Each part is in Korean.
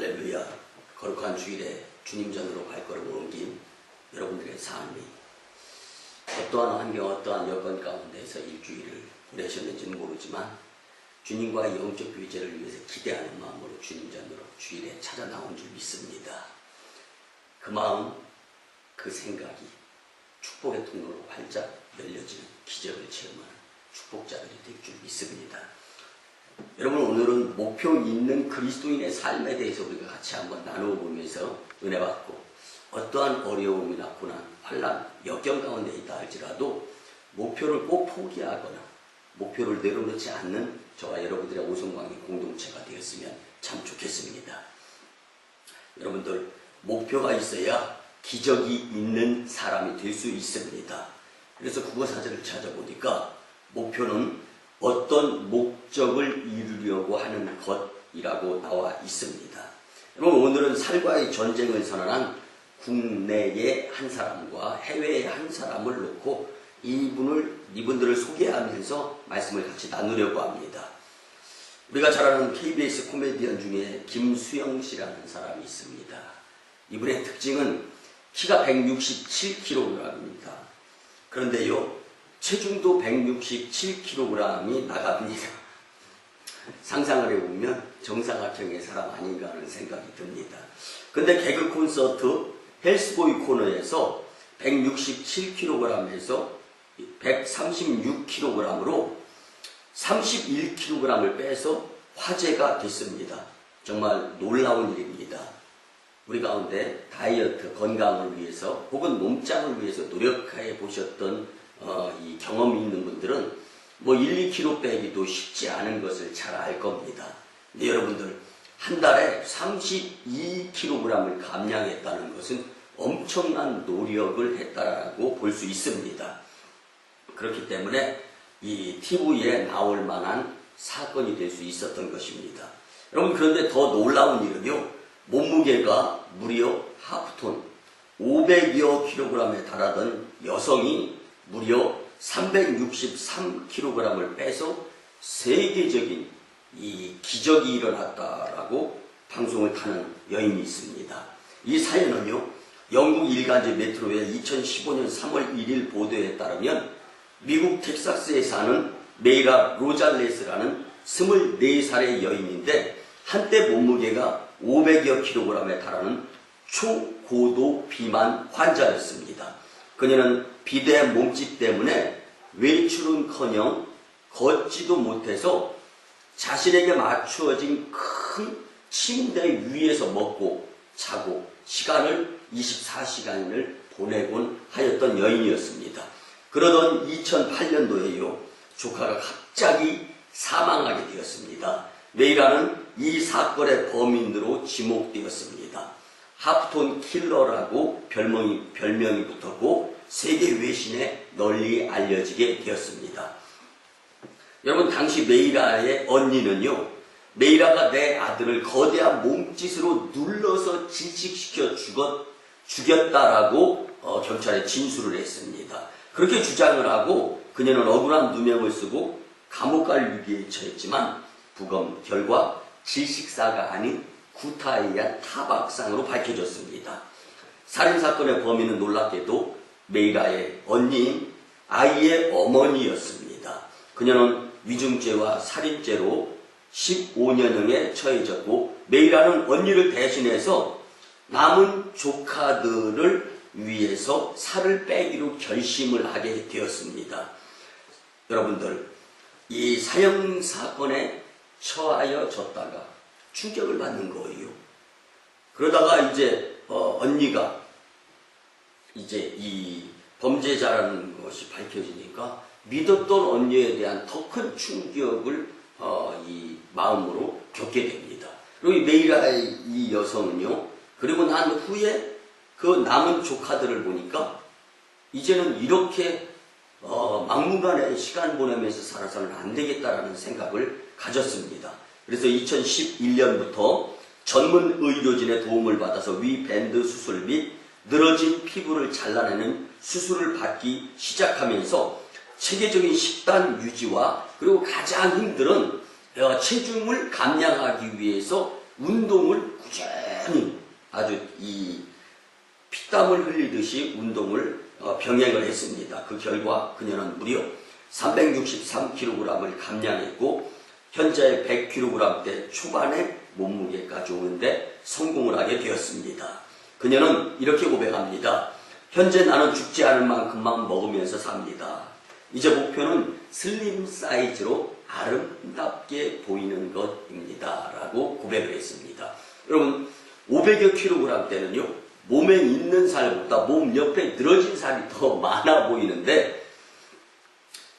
할렐루야. 거룩한 주일에 주님 전으로 발걸음을 옮긴 여러분들의 삶이 어떠한 환경, 어떠한 여건 가운데서 일주일을 보내셨는지는 모르지만 주님과의 영적 교제를 위해서 기대하는 마음으로 주님 전으로 주일에 찾아 나온 줄 믿습니다. 그 마음, 그 생각이 축복의 통로로 활짝 열려지는 기적을 체험하는 축복자들이 될 줄 믿습니다. 여러분, 오늘은 목표 있는 그리스도인의 삶에 대해서 우리가 같이 한번 나누어 보면서 은혜 받고 어떠한 어려움이나 고난, 환난, 역경 가운데 있다 할지라도 목표를 꼭 포기하거나 목표를 내려놓지 않는 저와 여러분들의 오성광의 공동체가 되었으면 참 좋겠습니다. 여러분들, 목표가 있어야 기적이 있는 사람이 될 수 있습니다. 그래서 국어사전을 찾아보니까 목표는 어떤 목적을 이루려고 하는 것이라고 나와 있습니다. 여러분, 오늘은 살과의 전쟁을 선언한 국내의 한 사람과 해외의 한 사람을 놓고 이분들을 소개하면서 말씀을 같이 나누려고 합니다. 우리가 잘 아는 KBS 코미디언 중에 김수영 씨라는 사람이 있습니다. 이분의 특징은 키가 167kg입니다. 그런데요, 체중도 167kg이 나갑니다. 상상을 해보면 정사각형의 사람 아닌가 하는 생각이 듭니다. 근데 개그 콘서트 헬스보이 코너에서 167kg에서 136kg으로 31kg을 빼서 화제가 됐습니다. 정말 놀라운 일입니다. 우리 가운데 다이어트, 건강을 위해서 혹은 몸짱을 위해서 노력해 보셨던 이 경험이 있는 분들은 1-2kg 빼기도 쉽지 않은 것을 잘 알 겁니다. 근데 여러분들, 한 달에 32kg을 감량했다는 것은 엄청난 노력을 했다라고 볼 수 있습니다. 그렇기 때문에 이 TV에 나올 만한 사건이 될 수 있었던 것입니다. 여러분, 그런데 더 놀라운 일은요, 몸무게가 무려 하프톤 500여 킬로그램에 달하던 여성이 무려 363kg을 빼서 세계적인 이 기적이 일어났다라고 방송을 타는 여인이 있습니다. 이 사연은요, 영국 일간지 메트로의 2015년 3월 1일 보도에 따르면 미국 텍사스에 사는 메이라 로잘레스라는 24살의 여인인데 한때 몸무게가 500여 킬로그램에 달하는 초고도 비만 환자였습니다. 그녀는 비대한 몸집 때문에 외출은커녕 걷지도 못해서 자신에게 맞추어진 큰 침대 위에서 먹고 자고 시간을 24시간을 보내곤 하였던 여인이었습니다. 그러던 2008년도에요, 조카가 갑자기 사망하게 되었습니다. 메이라는 이 사건의 범인으로 지목되었습니다. 하프톤 킬러라고 별명이 붙었고 세계 외신에 널리 알려지게 되었습니다. 여러분, 당시 메이라의 언니는요, 메이라가 내 아들을 거대한 몸짓으로 눌러서 질식시켜 죽였다라고 경찰에 진술을 했습니다. 그렇게 주장을 하고 그녀는 억울한 누명을 쓰고 감옥 갈 위기에 처했지만 부검 결과 질식사가 아닌 구타에 의한 타박상으로 밝혀졌습니다. 살인사건의 범인은 놀랍게도 메이라의 언니인 아이의 어머니였습니다. 그녀는 위증죄와 살인죄로 15년형에 처해졌고 메이라는 언니를 대신해서 남은 조카들을 위해서 살을 빼기로 결심을 하게 되었습니다. 여러분들, 이 사형사건에 처하여졌다가 충격을 받는 거예요. 그러다가 이제 언니가 이제 이 범죄자라는 것이 밝혀지니까 믿었던 언니에 대한 더 큰 충격을 이 마음으로 겪게 됩니다. 그리고 메이라의 이 여성은요, 그리고 난 후에 그 남은 조카들을 보니까 이제는 이렇게 막무가내 시간 보내면서 살아서는 안 되겠다라는 생각을 가졌습니다. 그래서 2011년부터 전문 의료진의 도움을 받아서 위밴드 수술 및 늘어진 피부를 잘라내는 수술을 받기 시작하면서 체계적인 식단 유지와 그리고 가장 힘든 체중을 감량하기 위해서 운동을 꾸준히 아주 이 피땀을 흘리듯이 운동을 병행을 했습니다. 그 결과 그녀는 무려 363kg을 감량했고 현재 100kg대 초반의 몸무게까지 오는데 성공을 하게 되었습니다. 그녀는 이렇게 고백합니다. 현재 나는 죽지 않을 만큼만 먹으면서 삽니다. 이제 목표는 슬림 사이즈로 아름답게 보이는 것입니다. 라고 고백을 했습니다. 여러분 500여 kg대는요 몸에 있는 살보다 몸 옆에 늘어진 살이 더 많아 보이는데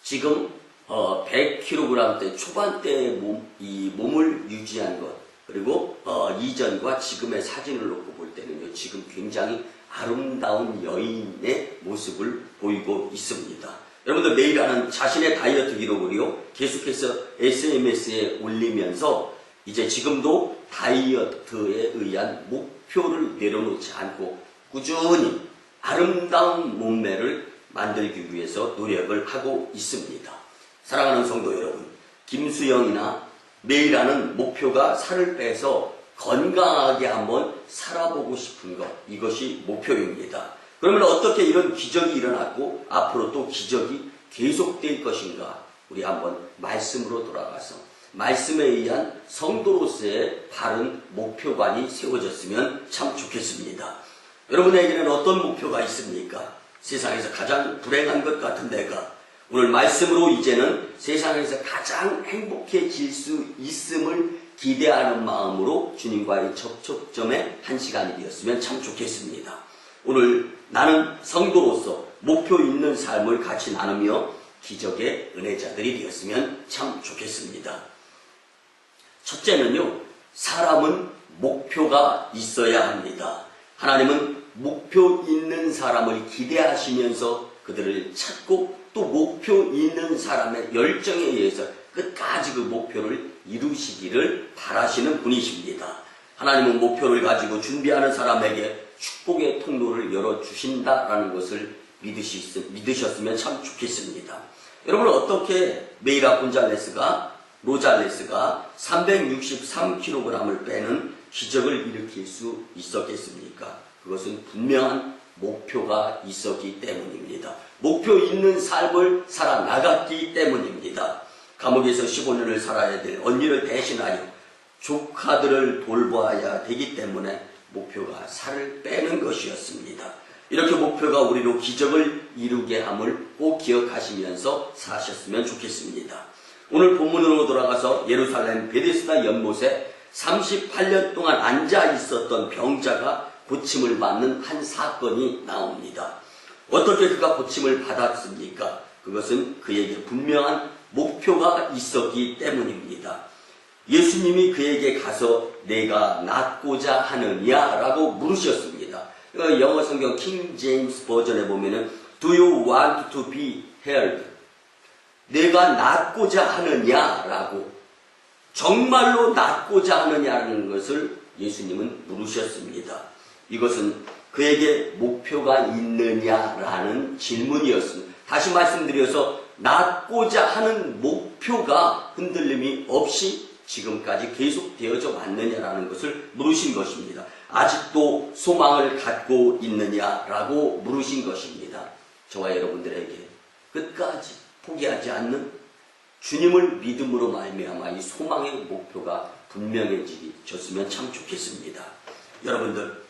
지금 100kg대 초반대의 몸을 유지한 것 그리고 이전과 지금의 사진을 놓고 볼 때는요 지금 굉장히 아름다운 여인의 모습을 보이고 있습니다. 여러분들 매일 하는 자신의 다이어트 기록을요 계속해서 SNS에 올리면서 이제 지금도 다이어트에 의한 목표를 내려놓지 않고 꾸준히 아름다운 몸매를 만들기 위해서 노력을 하고 있습니다. 사랑하는 성도 여러분, 김수영이나 매일 하는 목표가 살을 빼서 건강하게 한번 살아보고 싶은 것, 이것이 목표입니다. 그러면 어떻게 이런 기적이 일어났고 앞으로 또 기적이 계속될 것인가? 우리 한번 말씀으로 돌아가서 말씀에 의한 성도로서의 바른 목표관이 세워졌으면 참 좋겠습니다. 여러분에게는 어떤 목표가 있습니까? 세상에서 가장 불행한 것 같은 내가 오늘 말씀으로 이제는 세상에서 가장 행복해질 수 있음을 기대하는 마음으로 주님과의 접촉점의 한 시간이 되었으면 참 좋겠습니다. 오늘 나는 성도로서 목표 있는 삶을 같이 나누며 기적의 은혜자들이 되었으면 참 좋겠습니다. 첫째는요, 사람은 목표가 있어야 합니다. 하나님은 목표 있는 사람을 기대하시면서 그들을 찾고 또 목표 있는 사람의 열정에 의해서 끝까지 그 목표를 이루시기를 바라시는 분이십니다. 하나님은 목표를 가지고 준비하는 사람에게 축복의 통로를 열어주신다라는 것을 믿으셨으면 참 좋겠습니다. 여러분 어떻게 메이라 로잘레스가 363kg을 빼는 기적을 일으킬 수 있었겠습니까? 그것은 분명한 목표가 있었기 때문입니다. 목표 있는 삶을 살아나갔기 때문입니다. 감옥에서 15년을 살아야 될 언니를 대신하여 조카들을 돌봐야 되기 때문에 목표가 살을 빼는 것이었습니다. 이렇게 목표가 우리로 기적을 이루게 함을 꼭 기억하시면서 사셨으면 좋겠습니다. 오늘 본문으로 돌아가서 예루살렘 베데스다 연못에 38년 동안 앉아 있었던 병자가 고침을 받는 한 사건이 나옵니다. 어떻게 그가 고침을 받았습니까? 그것은 그에게 분명한 목표가 있었기 때문입니다. 예수님이 그에게 가서 내가 낫고자 하느냐 라고 물으셨습니다. 영어 성경 킹 제임스 버전에 보면은 Do you want to be healed? 내가 낫고자 하느냐라고 정말로 낫고자 하느냐는 것을 예수님은 물으셨습니다. 이것은 그에게 목표가 있느냐라는 질문이었습니다. 다시 말씀드려서 낫고자 하는 목표가 흔들림이 없이 지금까지 계속되어져 왔느냐라는 것을 물으신 것입니다. 아직도 소망을 갖고 있느냐라고 물으신 것입니다. 저와 여러분들에게 끝까지 포기하지 않는 주님을 믿음으로 말미암아 이 소망의 목표가 분명해지셨으면 참 좋겠습니다. 여러분들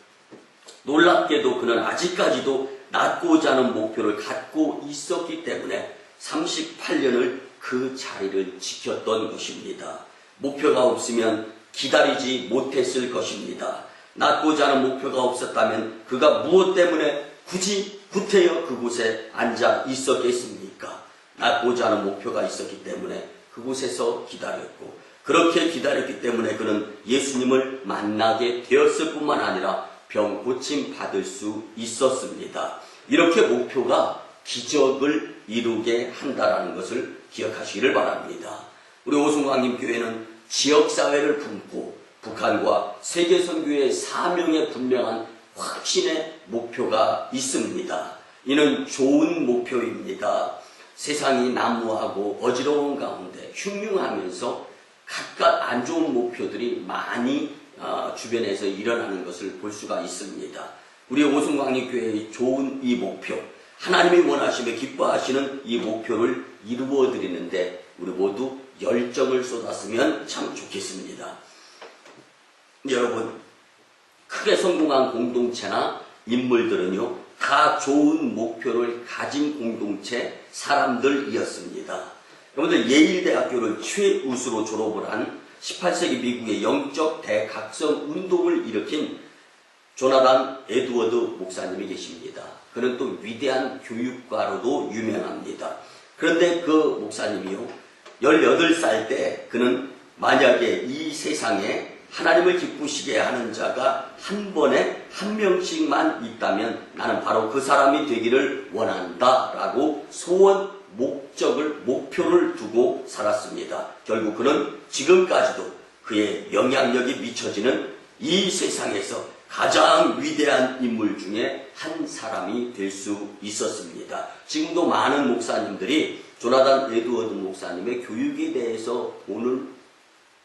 놀랍게도 그는 아직까지도 낫고자 하는 목표를 갖고 있었기 때문에 38년을 그 자리를 지켰던 것입니다. 목표가 없으면 기다리지 못했을 것입니다. 낫고자 하는 목표가 없었다면 그가 무엇 때문에 굳이 구태여 그곳에 앉아 있었겠습니까? 낫고자 하는 목표가 있었기 때문에 그곳에서 기다렸고 그렇게 기다렸기 때문에 그는 예수님을 만나게 되었을 뿐만 아니라 병 고침 받을 수 있었습니다. 이렇게 목표가 기적을 이루게 한다는 것을 기억하시기를 바랍니다. 우리 오순광림교회는 지역사회를 품고 북한과 세계선교의 사명에 분명한 확신의 목표가 있습니다. 이는 좋은 목표입니다. 세상이 난무하고 어지러운 가운데 흉흉하면서 각각 안 좋은 목표들이 많이 주변에서 일어나는 것을 볼 수가 있습니다. 우리 오순광립교회의 좋은 이 목표, 하나님이 원하시며 기뻐하시는 이 목표를 이루어 드리는데 우리 모두 열정을 쏟았으면 참 좋겠습니다. 여러분, 크게 성공한 공동체나 인물들은요, 다 좋은 목표를 가진 공동체 사람들이었습니다. 여러분들, 예일대학교를 최우수로 졸업을 한 18세기 미국의 영적 대각성 운동을 일으킨 조나단 에드워드 목사님이 계십니다. 그는 또 위대한 교육가로도 유명합니다. 그런데 그 목사님이요, 18살 때 그는 만약에 이 세상에 하나님을 기쁘시게 하는 자가 한 번에 한 명씩만 있다면 나는 바로 그 사람이 되기를 원한다 라고 소원, 목표를 두고 살았습니다. 결국 그는 지금까지도 그의 영향력이 미쳐지는 이 세상에서 가장 위대한 인물 중에 한 사람이 될 수 있었습니다. 지금도 많은 목사님들이 조나단 에드워드 목사님의 교육에 대해서 오늘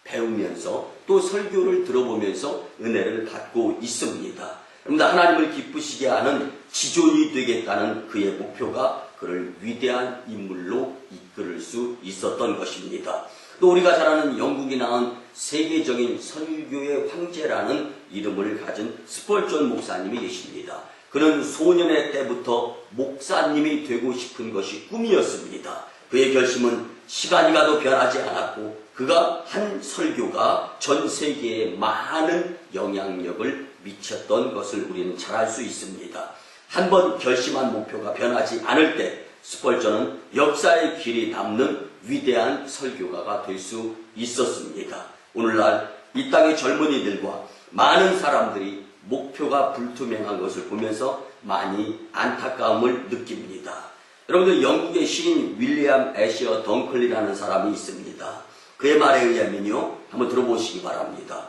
배우면서 또 설교를 들어보면서 은혜를 받고 있습니다. 그런데 하나님을 기쁘시게 하는 지존이 되겠다는 그의 목표가 그를 위대한 인물로 이끌을 수 있었던 것입니다. 또 우리가 잘 아는 영국이 낳은 세계적인 선교의 황제라는 이름을 가진 스펄전 목사님이 계십니다. 그는 소년의 때부터 목사님이 되고 싶은 것이 꿈이었습니다. 그의 결심은 시간이 가도 변하지 않았고 그가 한 설교가 전 세계에 많은 영향력을 미쳤던 것을 우리는 잘 알 수 있습니다. 한번 결심한 목표가 변하지 않을 때 스펄전은 역사의 길이 담는 위대한 설교가가 될 수 있었습니다. 오늘날 이 땅의 젊은이들과 많은 사람들이 목표가 불투명한 것을 보면서 많이 안타까움을 느낍니다. 여러분들, 영국의 시인 윌리엄 애셔 덩클리라는 사람이 있습니다. 그의 말에 의하면요, 한번 들어보시기 바랍니다.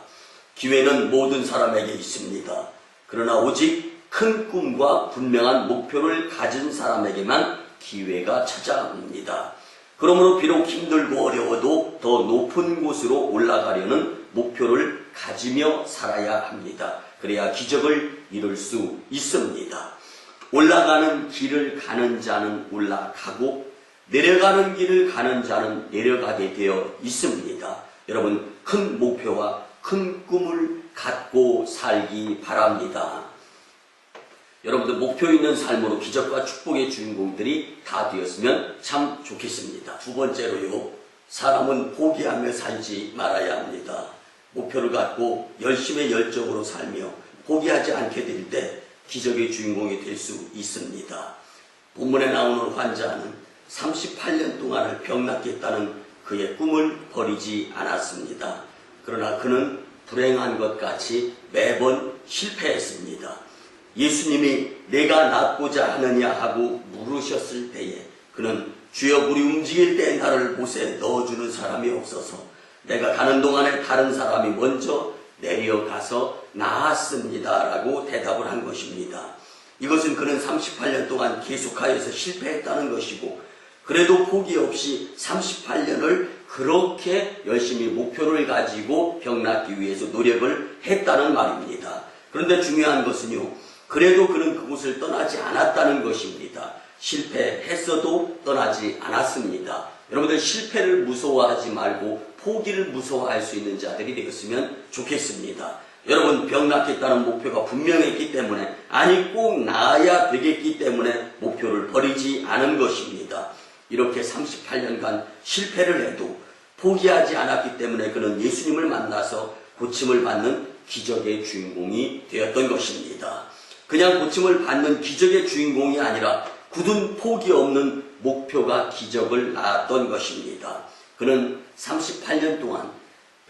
기회는 모든 사람에게 있습니다. 그러나 오직 큰 꿈과 분명한 목표를 가진 사람에게만 기회가 찾아옵니다. 그러므로 비록 힘들고 어려워도 더 높은 곳으로 올라가려는 목표를 가지며 살아야 합니다. 그래야 기적을 이룰 수 있습니다. 올라가는 길을 가는 자는 올라가고 내려가는 길을 가는 자는 내려가게 되어 있습니다. 여러분, 큰 목표와 큰 꿈을 갖고 살기 바랍니다. 여러분들, 목표 있는 삶으로 기적과 축복의 주인공들이 다 되었으면 참 좋겠습니다. 두 번째로요, 사람은 포기하며 살지 말아야 합니다. 목표를 갖고 열심히 열정으로 살며 포기하지 않게 될 때 기적의 주인공이 될 수 있습니다. 본문에 나오는 환자는 38년 동안을 병났겠다는 그의 꿈을 버리지 않았습니다. 그러나 그는 불행한 것 같이 매번 실패했습니다. 예수님이 내가 낫고자 하느냐 하고 물으셨을 때에 그는 주여, 우리 움직일 때 나를 못에 넣어주는 사람이 없어서 내가 가는 동안에 다른 사람이 먼저 내려가서 나았습니다 라고 대답을 한 것입니다. 이것은 그는 38년 동안 계속하여서 실패했다는 것이고, 그래도 포기 없이 38년을 그렇게 열심히 목표를 가지고 병 낫기 위해서 노력을 했다는 말입니다. 그런데 중요한 것은요, 그래도 그는 그곳을 떠나지 않았다는 것입니다. 실패했어도 떠나지 않았습니다. 여러분들, 실패를 무서워하지 말고 포기를 무서워할 수 있는 자들이 되었으면 좋겠습니다. 여러분, 병 낫겠다는 목표가 분명했기 때문에, 아니 꼭 나아야 되겠기 때문에 목표를 버리지 않은 것입니다. 이렇게 38년간 실패를 해도 포기하지 않았기 때문에 그는 예수님을 만나서 고침을 받는 기적의 주인공이 되었던 것입니다. 그냥 고침을 받는 기적의 주인공이 아니라 굳은 포기 없는 목표가 기적을 낳았던 것입니다. 그는 38년 동안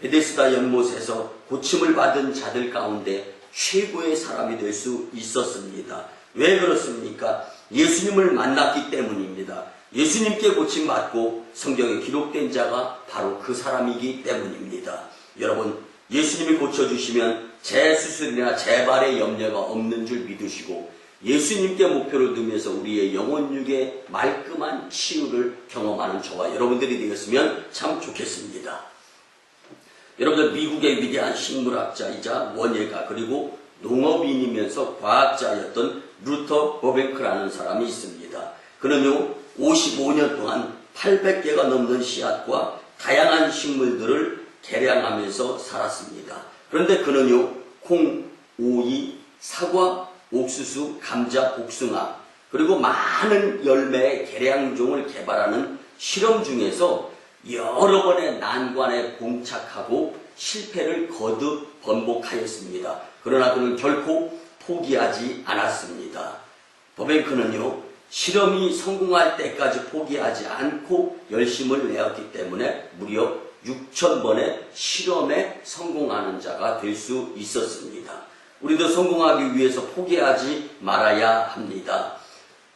베데스다 연못에서 고침을 받은 자들 가운데 최고의 사람이 될 수 있었습니다. 왜 그렇습니까? 예수님을 만났기 때문입니다. 예수님께 고침받고 성경에 기록된 자가 바로 그 사람이기 때문입니다. 여러분, 예수님이 고쳐주시면 재수술이나 재발의 염려가 없는 줄 믿으시고 예수님께 목표를 두면서 우리의 영혼육의 말끔한 치유를 경험하는 저와 여러분들이 되었으면 참 좋겠습니다. 여러분들 미국의 위대한 식물학자이자 원예가 그리고 농업인이면서 과학자였던 루터 버뱅크라는 사람이 있습니다. 그는요 55년 동안 800개가 넘는 씨앗과 다양한 식물들을 개량하면서 살았습니다. 그런데 그는요 콩, 오이, 사과, 옥수수, 감자, 복숭아 그리고 많은 열매의 개량종을 개발하는 실험 중에서 여러 번의 난관에 봉착하고 실패를 거듭 번복하였습니다. 그러나 그는 결코 포기하지 않았습니다. 버뱅크는요 실험이 성공할 때까지 포기하지 않고 열심을 내었기 때문에 무려 6,000번의 실험에 성공하는 자가 될 수 있었습니다. 우리도 성공하기 위해서 포기하지 말아야 합니다.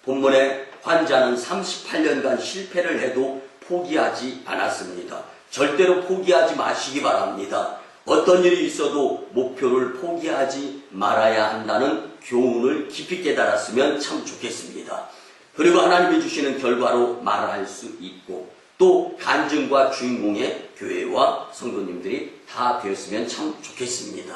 본문의 환자는 38년간 실패를 해도 포기하지 않았습니다. 절대로 포기하지 마시기 바랍니다. 어떤 일이 있어도 목표를 포기하지 말아야 한다는 교훈을 깊이 깨달았으면 참 좋겠습니다. 그리고 하나님이 주시는 결과로 말할 수 있고 또 간증과 주인공의 교회와 성도님들이 다 되었으면 참 좋겠습니다.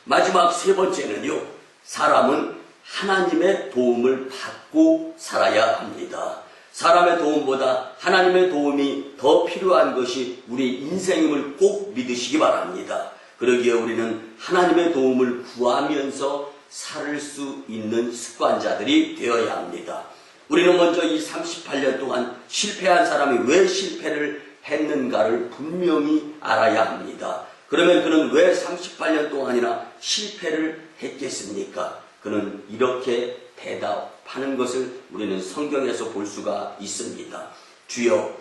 마지막 세 번째는요. 사람은 하나님의 도움을 받고 살아야 합니다. 사람의 도움보다 하나님의 도움이 더 필요한 것이 우리 인생임을 꼭 믿으시기 바랍니다. 그러기에 우리는 하나님의 도움을 구하면서 살 수 있는 습관자들이 되어야 합니다. 우리는 먼저 이 38년 동안 실패한 사람이 왜 실패를 했는가를 분명히 알아야 합니다. 그러면 그는 왜 38년 동안이나 실패를 했겠습니까? 그는 이렇게 대답하는 것을 우리는 성경에서 볼 수가 있습니다. 주여,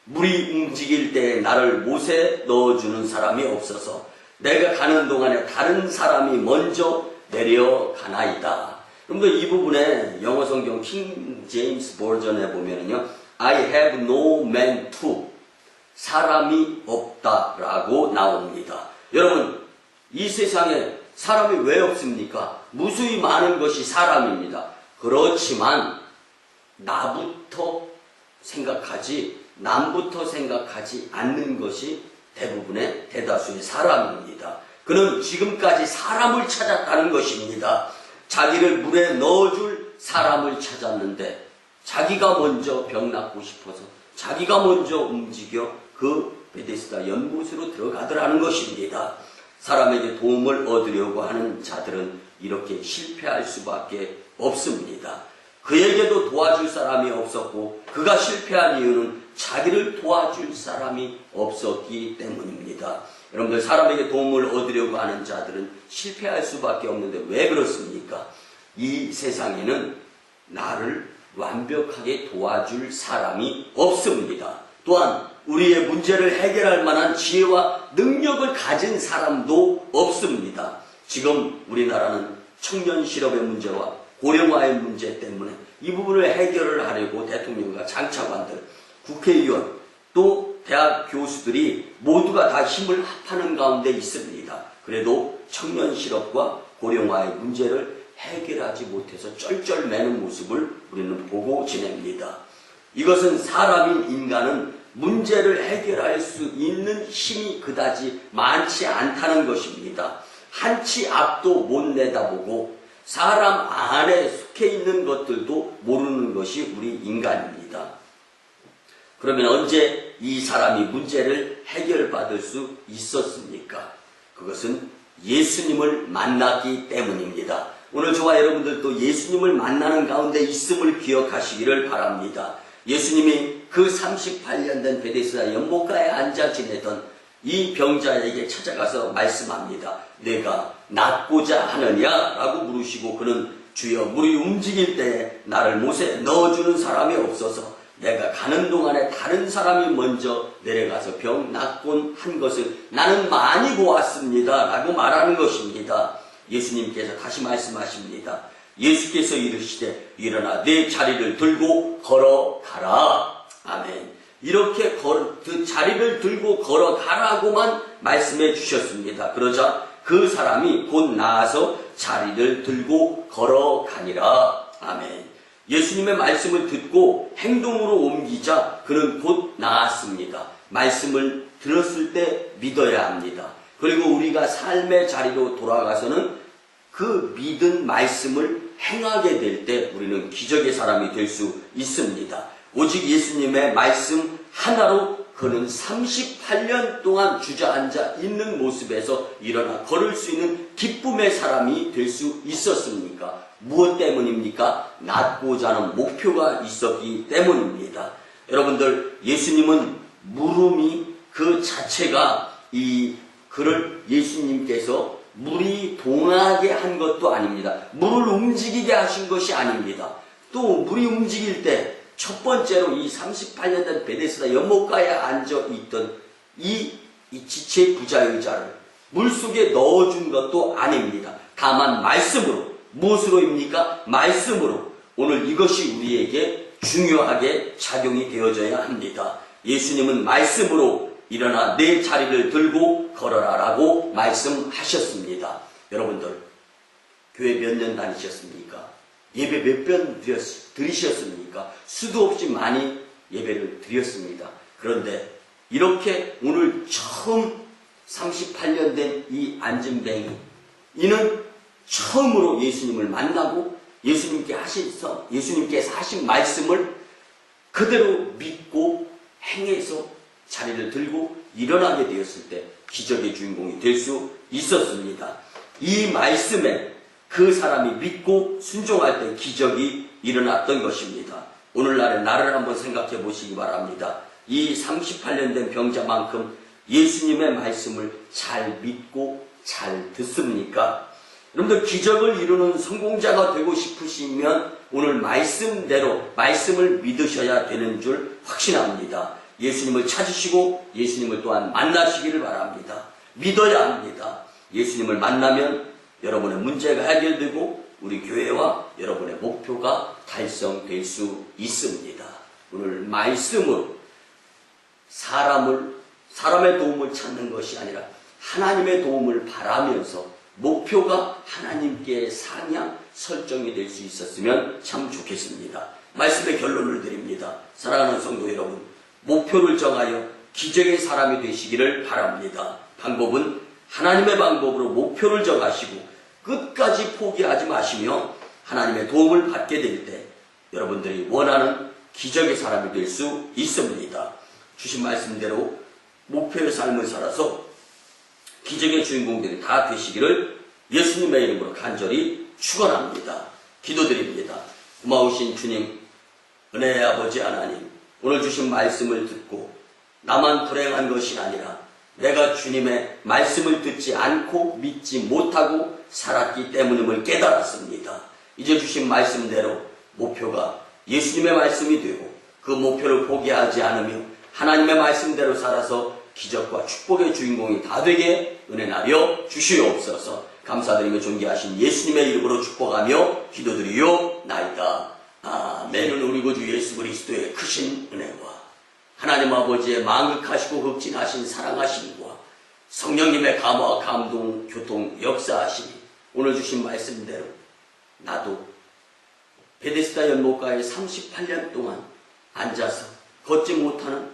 물이 움직일 때 나를 못에 넣어주는 사람이 없어서 내가 가는 동안에 다른 사람이 먼저 내려가나이다. 여러분들 이 부분에 영어 성경 킹 제임스 버전에 보면은요, I have no man to, 사람이 없다라고 나옵니다. 여러분, 이 세상에 사람이 왜 없습니까? 무수히 많은 것이 사람입니다. 그렇지만 나부터 생각하지, 남부터 생각하지 않는 것이 대부분의 대다수의 사람입니다. 그는 지금까지 사람을 찾았다는 것입니다. 자기를 물에 넣어줄 사람을 찾았는데 자기가 먼저 병 낫고 싶어서 자기가 먼저 움직여 그 베데스다 연못으로 들어가더라는 것입니다. 사람에게 도움을 얻으려고 하는 자들은 이렇게 실패할 수밖에 없습니다. 그에게도 도와줄 사람이 없었고 그가 실패한 이유는 자기를 도와줄 사람이 없었기 때문입니다. 여러분들, 사람에게 도움을 얻으려고 하는 자들은 실패할 수밖에 없는데 왜 그렇습니까? 이 세상에는 나를 완벽하게 도와줄 사람이 없습니다. 또한 우리의 문제를 해결할 만한 지혜와 능력을 가진 사람도 없습니다. 지금 우리나라는 청년 실업의 문제와 고령화의 문제 때문에 이 부분을 해결을 하려고 대통령과 장차관들, 국회의원, 또 대학 교수들이 모두가 다 힘을 합하는 가운데 있습니다. 그래도 청년 실업과 고령화의 문제를 해결하지 못해서 쩔쩔매는 모습을 우리는 보고 지냅니다. 이것은 사람인 인간은 문제를 해결할 수 있는 힘이 그다지 많지 않다는 것입니다. 한치 앞도 못 내다보고 사람 안에 속해 있는 것들도 모르는 것이 우리 인간입니다. 그러면 언제 이 사람이 문제를 해결받을 수 있었습니까? 그것은 예수님을 만났기 때문입니다. 오늘 저와 여러분들도 예수님을 만나는 가운데 있음을 기억하시기를 바랍니다. 예수님이 그 38년 된 베데스다 연못가에 앉아 지내던 이 병자에게 찾아가서 말씀합니다. 내가 낫고자 하느냐라고 물으시고 그는 주여, 물이 움직일 때에 나를 못에 넣어주는 사람이 없어서 내가 가는 동안에 다른 사람이 먼저 내려가서 병 낫곤 한 것을 나는 많이 보았습니다 라고 말하는 것입니다. 예수님께서 다시 말씀하십니다. 예수께서 이르시되 일어나 내 자리를 들고 걸어가라. 아멘. 이렇게 그 자리를 들고 걸어가라고만 말씀해 주셨습니다. 그러자 그 사람이 곧 나아서 자리를 들고 걸어가니라. 아멘. 예수님의 말씀을 듣고 행동으로 옮기자 그는 곧 나았습니다. 말씀을 들었을 때 믿어야 합니다. 그리고 우리가 삶의 자리로 돌아가서는 그 믿은 말씀을 행하게 될 때 우리는 기적의 사람이 될 수 있습니다. 오직 예수님의 말씀 하나로 그는 38년 동안 주저앉아 있는 모습에서 일어나 걸을 수 있는 기쁨의 사람이 될 수 있었습니까? 무엇 때문입니까? 낳고자 하는 목표가 있었기 때문입니다. 여러분들, 예수님은 물음이 그 자체가 그를 예수님께서 물이 동하게 한 것도 아닙니다. 물을 움직이게 하신 것이 아닙니다. 또 물이 움직일 때 첫 번째로 이 38년 된 베데스다 연못가에 앉아 있던 이 지체 부자의자를 물속에 넣어준 것도 아닙니다. 다만 말씀으로, 무엇으로입니까? 말씀으로. 오늘 이것이 우리에게 중요하게 작용이 되어져야 합니다. 예수님은 말씀으로 일어나 내 자리를 들고 걸어라 라고 말씀하셨습니다. 여러분들, 교회 몇 년 다니셨습니까? 예배 몇 번 드리셨습니까? 수도 없이 많이 예배를 드렸습니다. 그런데 이렇게 오늘 처음 38년 된 이 안진뱅이, 이는 처음으로 예수님을 만나고 예수님께서 하신 말씀을 그대로 믿고 행해서 자리를 들고 일어나게 되었을 때 기적의 주인공이 될 수 있었습니다. 이 말씀에 그 사람이 믿고 순종할 때 기적이 일어났던 것입니다. 오늘날의 나를 한번 생각해 보시기 바랍니다. 이 38년 된 병자만큼 예수님의 말씀을 잘 믿고 잘 듣습니까? 여러분들, 기적을 이루는 성공자가 되고 싶으시면 오늘 말씀대로 말씀을 믿으셔야 되는 줄 확신합니다. 예수님을 찾으시고 예수님을 또한 만나시기를 바랍니다. 믿어야 합니다. 예수님을 만나면 여러분의 문제가 해결되고 우리 교회와 여러분의 목표가 달성될 수 있습니다. 오늘 말씀으로 사람의 도움을 찾는 것이 아니라 하나님의 도움을 바라면서 목표가 하나님께 상향 설정이 될 수 있었으면 참 좋겠습니다. 말씀의 결론을 드립니다. 사랑하는 성도 여러분, 목표를 정하여 기적의 사람이 되시기를 바랍니다. 방법은 하나님의 방법으로 목표를 정하시고 끝까지 포기하지 마시며 하나님의 도움을 받게 될 때 여러분들이 원하는 기적의 사람이 될 수 있습니다. 주신 말씀대로 목표의 삶을 살아서 기적의 주인공들이 다 되시기를 예수님의 이름으로 간절히 축원합니다. 기도드립니다. 고마우신 주님, 은혜의 아버지 하나님, 오늘 주신 말씀을 듣고 나만 불행한 것이 아니라 내가 주님의 말씀을 듣지 않고 믿지 못하고 살았기 때문임을 깨달았습니다. 이제 주신 말씀대로 목표가 예수님의 말씀이 되고 그 목표를 포기하지 않으며 하나님의 말씀대로 살아서 기적과 축복의 주인공이 다 되게 은혜 나려 주시옵소서. 감사드리며 존귀하신 예수님의 이름으로 축복하며 기도드리옵나이다. 아멘. 우리 구주 예수 그리스도의 크신 은혜와 하나님 아버지의 망극하시고 흑진하신 사랑하심과 성령님의 감화, 감동, 교통, 역사하심이 오늘 주신 말씀대로 나도 베데스다 연못가에 38년 동안 앉아서 걷지 못하는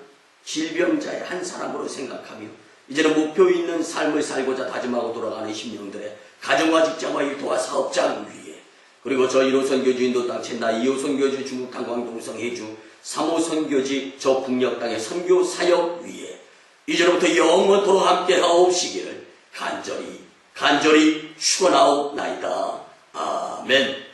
질병자의 한 사람으로 생각하며 이제는 목표 있는 삶을 살고자 다짐하고 돌아가는 심령들의 가정과 직장과 일터와 사업장 위에, 그리고 저 1호 선교지 인도 땅 첸나, 2호 선교지 중국 탄광 동성 해주, 3호 선교지 저 북녘 땅의 선교 사역 위에 이제로부터 영원토록 함께 하옵시기를 간절히 축원하옵나이다. 아멘.